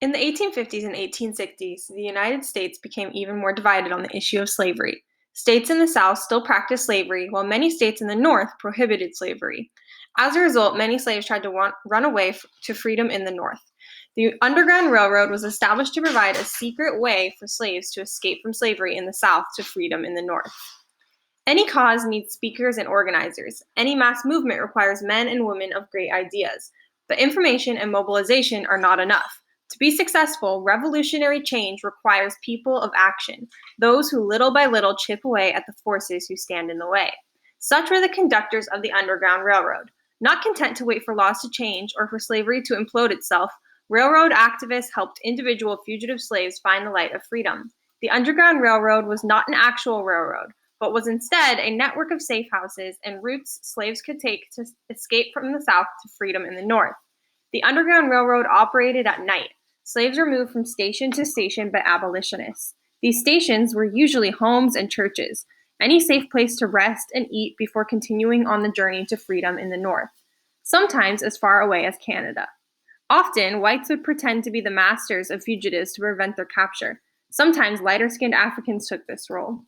In the 1850s and 1860s, the United States became even more divided on the issue of slavery. States in the South still practiced slavery, while many states in the North prohibited slavery. As a result, many slaves tried to run away to freedom in the North. The Underground Railroad was established to provide a secret way for slaves to escape from slavery in the South to freedom in the North. Any cause needs speakers and organizers. Any mass movement requires men and women of great ideas. But information and mobilization are not enough. To be successful, revolutionary change requires people of action, those who little by little chip away at the forces who stand in the way. Such were the conductors of the Underground Railroad. Not content to wait for laws to change or for slavery to implode itself, railroad activists helped individual fugitive slaves find the light of freedom. The Underground Railroad was not an actual railroad, but was instead a network of safe houses and routes slaves could take to escape from the South to freedom in the North. The Underground Railroad operated at night. Slaves were moved from station to station by abolitionists. These stations were usually homes and churches, any safe place to rest and eat before continuing on the journey to freedom in the North, sometimes as far away as Canada. Often, whites would pretend to be the masters of fugitives to prevent their capture. Sometimes lighter skinned Africans took this role.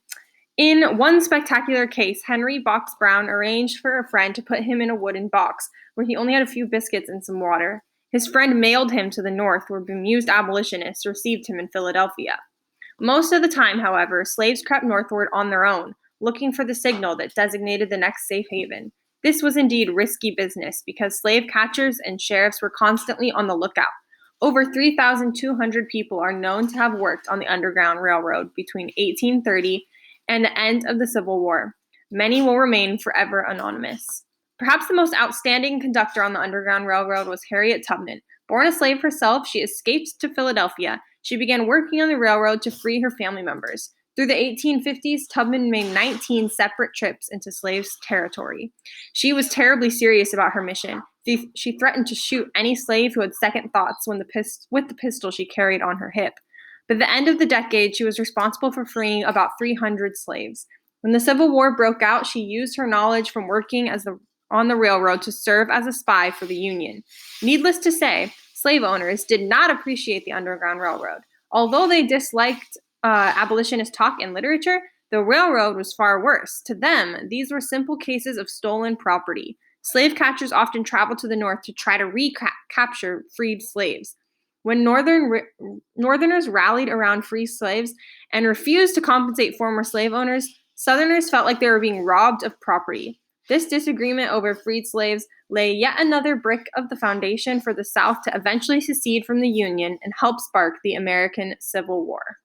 In one spectacular case, Henry Box Brown arranged for a friend to put him in a wooden box where he only had a few biscuits and some water. His friend mailed him to the North, where bemused abolitionists received him in Philadelphia. Most of the time, however, slaves crept northward on their own, looking for the signal that designated the next safe haven. This was indeed risky business because slave catchers and sheriffs were constantly on the lookout. Over 3,200 people are known to have worked on the Underground Railroad between 1830 and the end of the Civil War. Many will remain forever anonymous. Perhaps the most outstanding conductor on the Underground Railroad was Harriet Tubman. Born a slave herself, she escaped to Philadelphia. She began working on the railroad to free her family members. Through the 1850s, Tubman made 19 separate trips into slaves' territory. She was terribly serious about her mission. She threatened to shoot any slave who had second thoughts with the pistol she carried on her hip. By the end of the decade, she was responsible for freeing about 300 slaves. When the Civil War broke out, she used her knowledge from working on the railroad to serve as a spy for the Union. Needless to say, slave owners did not appreciate the Underground Railroad. Although they disliked abolitionist talk and literature, the railroad was far worse. To them, these were simple cases of stolen property. Slave catchers often traveled to the North to try to recapture freed slaves. When Northerners rallied around free slaves and refused to compensate former slave owners, Southerners felt like they were being robbed of property. This disagreement over freed slaves lay yet another brick of the foundation for the South to eventually secede from the Union and help spark the American Civil War.